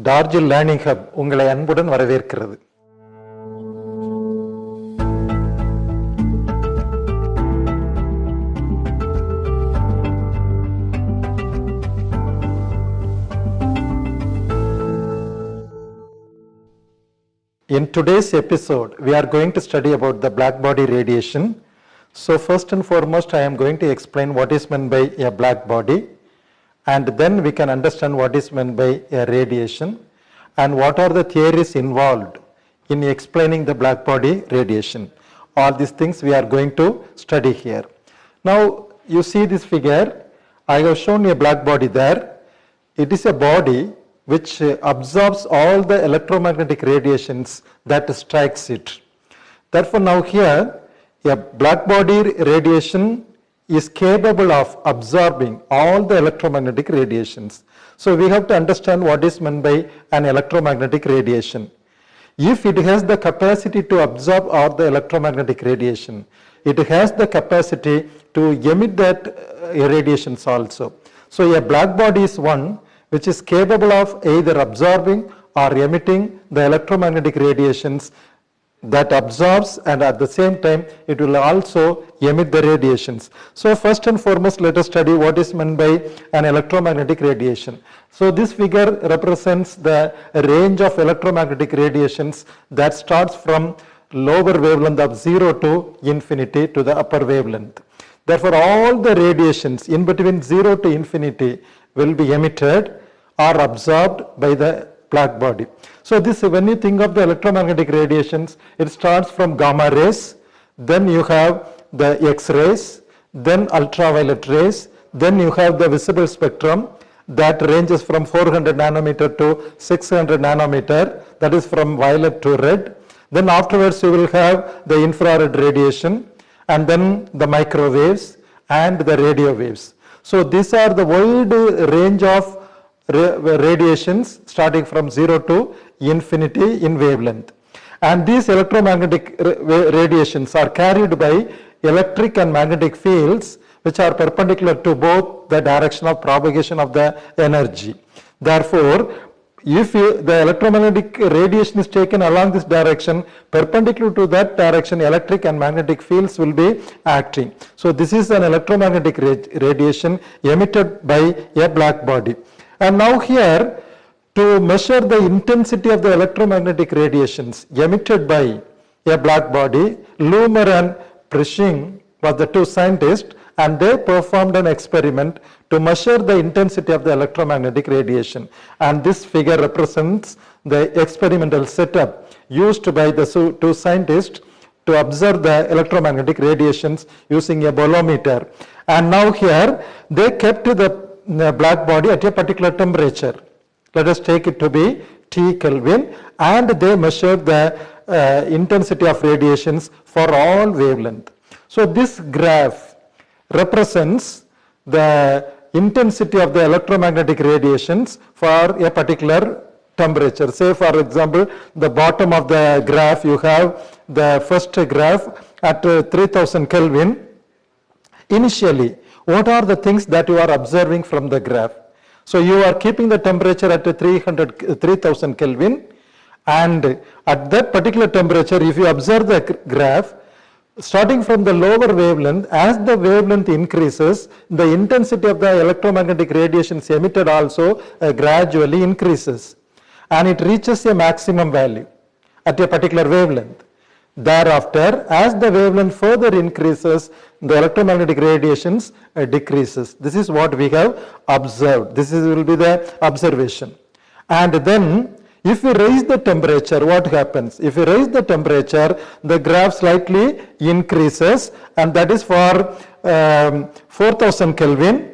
டார்ஜில் learning hub உங்களை அன்புடன் வரவேற்கிறது. In today's episode, we are going to study about the black body radiation. So first and foremost, I am going to explain what is meant by a black body, and then we can understand what is meant by a radiation and what are the theories involved in explaining the black body radiation. All these things we are going to study here. Now you see this figure, I have shown a black body there. It is a body which absorbs all the electromagnetic radiations that strikes it. Therefore now here a black body radiation is capable of absorbing all the electromagnetic radiations. So we have to understand what is meant by an electromagnetic radiation. If it has the capacity to absorb all the electromagnetic radiation, it has the capacity to emit that radiations also. So a black body is one which is capable of either absorbing or emitting the electromagnetic radiations that absorbs, and at the same time it will also emit the radiations. So first and foremost, let us study what is meant by an electromagnetic radiation. So this figure represents the range of electromagnetic radiations that starts from lower wavelength of 0 to infinity to the upper wavelength. Therefore all the radiations in between 0 to infinity will be emitted or absorbed by the black body. So this, when you think of the electromagnetic radiations, it starts from gamma rays, then you have the X-rays, then ultraviolet rays, then you have the visible spectrum that ranges from 400 nanometer to 600 nanometer, that is from violet to red. Then afterwards you will have the infrared radiation, and then the microwaves and the radio waves. So these are the wide range of radiations starting from 0 to infinity in wavelength. And these electromagnetic radiations are carried by electric and magnetic fields which are perpendicular to both the direction of propagation of the energy. Therefore, if the electromagnetic radiation is taken along this direction, perpendicular to that direction, electric and magnetic fields will be acting. So this is an electromagnetic radiation emitted by a black body. And now here, to measure the intensity of the electromagnetic radiations emitted by a black body, Loomer and Prishing were the two scientists, and they performed an experiment to measure the intensity of the electromagnetic radiation. And this figure represents the experimental setup used by the two scientists to observe the electromagnetic radiations using a bolometer. And now here they kept the black body at a particular temperature. Let us take it to be T Kelvin, and they measured the intensity of radiations for all wavelength. So this graph represents the intensity of the electromagnetic radiations for a particular temperature. Say for example, the bottom of the graph you have the first graph at 3000 Kelvin. Initially, what are the things that you are observing from the graph? So you are keeping the temperature at 3000 Kelvin, and at that particular temperature, if you observe the graph, starting from the lower wavelength, as the wavelength increases, the intensity of the electromagnetic radiations emitted also gradually increases, and it reaches a maximum value at a particular wavelength. Thereafter, as the wavelength further increases, the electromagnetic radiations decreases. This is what we have observed. This will be the observation. And then, if we raise the temperature, what happens? If we raise the temperature, the graph slightly increases, and that is for 4000 Kelvin.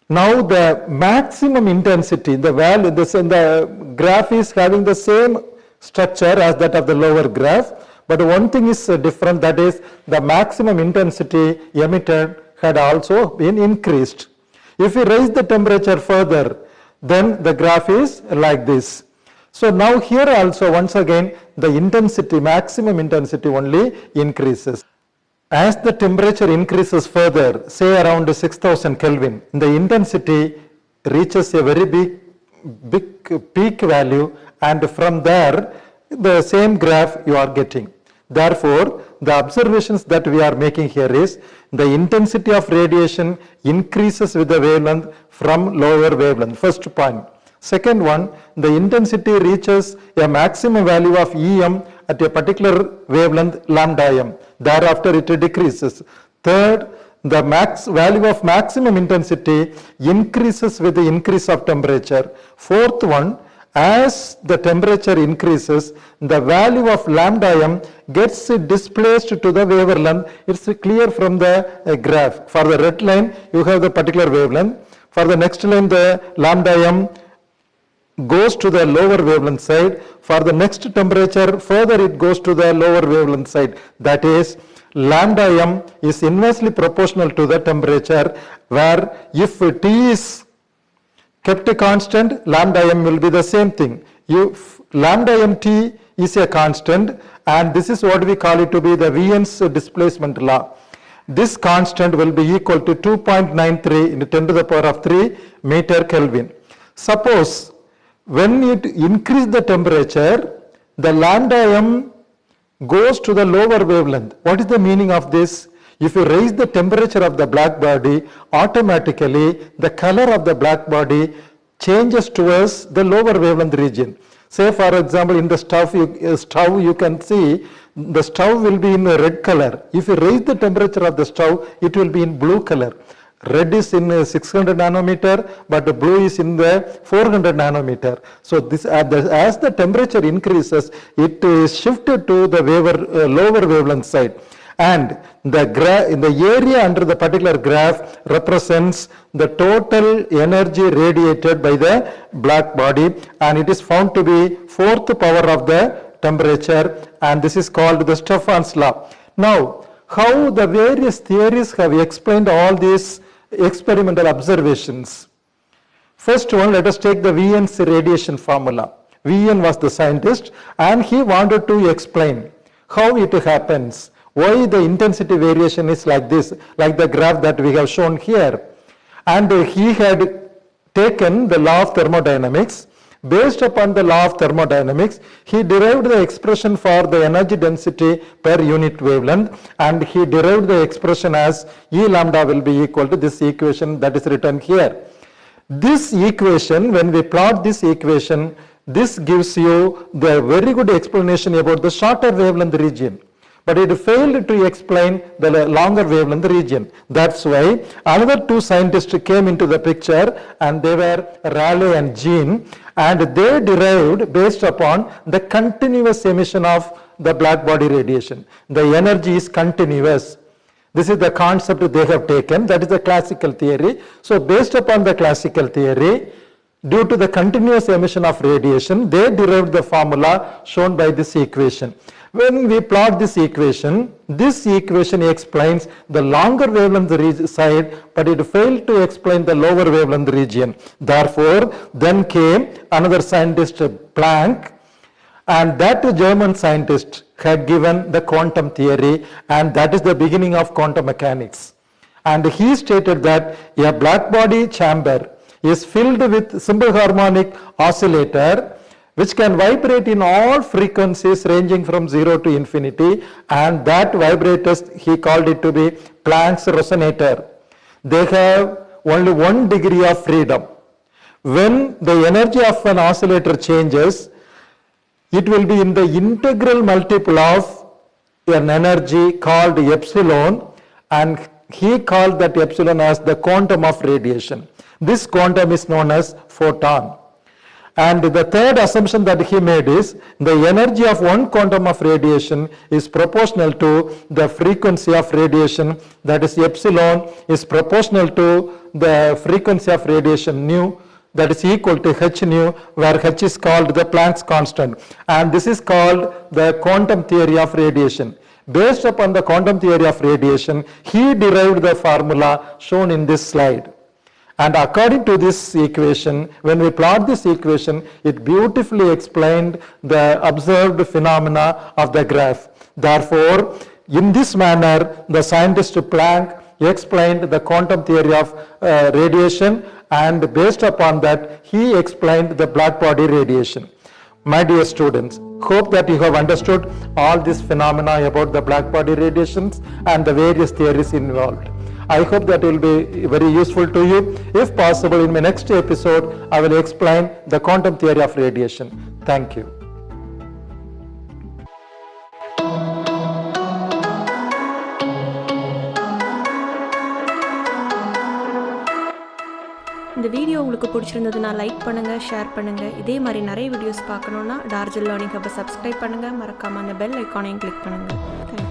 Now the maximum intensity, the value, the graph is having the same structure as that of the lower graph, but one thing is different, that is the maximum intensity emitted had also been increased. If we raise the temperature further, then the graph is like this. So now here also once again the intensity, maximum intensity only increases. As the temperature increases further, say around 6000 Kelvin, the intensity reaches a very big peak value, and from there the same graph you are getting. Therefore, the observations that we are making here is the intensity of radiation increases with the wavelength from lower wavelength. First point. Second one, the intensity reaches a maximum value of EM at a particular wavelength lambda m. Thereafter it decreases. Third, the value of maximum intensity increases with the increase of temperature. Fourth one, as the temperature increases, the value of lambda m gets displaced to the wavelength. It's clear from the graph. For the red line, you have the particular wavelength. For the next line, the lambda m goes to the lower wavelength side. For the next temperature, further it goes to the lower wavelength side. That is, lambda m is inversely proportional to the temperature, where if T is kept constant, lambda m will be the same thing. If lambda mt is a constant, and this is what we call it to be the Wien's displacement law. This constant will be equal to 2.93 into 10 to the power of 3 meter Kelvin. Suppose when it increase the temperature, the lambda m goes to the lower wavelength. What is the meaning of this? If you raise the temperature of the black body, automatically the color of the black body changes towards the lower wavelength region. Say for example, in the stove you can see the stove will be in a red color. If you raise the temperature of the stove, it will be in blue color. Red is in 600 nanometer, but the blue is in the 400 nanometer. So this, as the temperature increases, it is shifted to the lower wavelength side. And the area under the particular graph represents the total energy radiated by the black body, and it is found to be fourth power of the temperature, and this is called the Stefan's law. Now, how the various theories have explained all these experimental observations. First one, let us take the Wien's radiation formula. Wien was the scientist, and he wanted to explain how it happens, why the intensity variation is like this, like the graph that we have shown here. And he had taken the law of thermodynamics. Based upon the law of thermodynamics, he derived the expression for the energy density per unit wavelength, and he derived the expression as E lambda will be equal to this equation that is written here. This equation, when we plot this equation, this gives you the very good explanation about the shorter wavelength region. But it failed to explain the longer wavelength region. That's why another two scientists came into the picture, and they were Rayleigh and Jean, and they derived based upon the continuous emission of the black body radiation. The energy is continuous. This is the concept they have taken. That is the classical theory. So based upon the classical theory, due to the continuous emission of radiation, they derived the formula shown by this equation. When we plot this equation explains the longer wavelength side, but it failed to explain the lower wavelength region. Therefore, then came another scientist, Planck, and that German scientist had given the quantum theory, and that is the beginning of quantum mechanics. And he stated that a black body chamber is filled with simple harmonic oscillator which can vibrate in all frequencies ranging from 0 to infinity, and that vibrators, he called it to be Planck's resonator. They have only 1 degree of freedom. When the energy of an oscillator changes, it will be in the integral multiple of an energy called epsilon, and he called that epsilon as the quantum of radiation. This quantum is known as photon. And the third assumption that he made is the energy of one quantum of radiation is proportional to the frequency of radiation, that is epsilon is proportional to the frequency of radiation nu, that is equal to h nu, where h is called the Planck's constant, and this is called the quantum theory of radiation. Based upon the quantum theory of radiation, he derived the formula shown in this slide. And according to this equation, when we plot this equation, it beautifully explained the observed phenomena of the graph. Therefore, in this manner, the scientist Planck explained the quantum theory of radiation, and based upon that he explained the black body radiation. My dear students, hope that you have understood all these phenomena about the black body radiations and the various theories involved. I hope that will be very useful to you. If possible, in my next episode I will explain the quantum theory of radiation. Thank you. இந்த video உங்களுக்கு பிடிச்சிருந்ததுன்னா like பண்ணுங்கள், share பண்ணுங்கள். இதே மாதிரி நிறைய videos பார்க்கணுன்னா டார்ஜில் learning ஹப்பை subscribe பண்ணுங்கள். மறக்காமல் அந்த பெல் ஐக்கானையும் கிளிக் பண்ணுங்கள். தேங்க்யூ.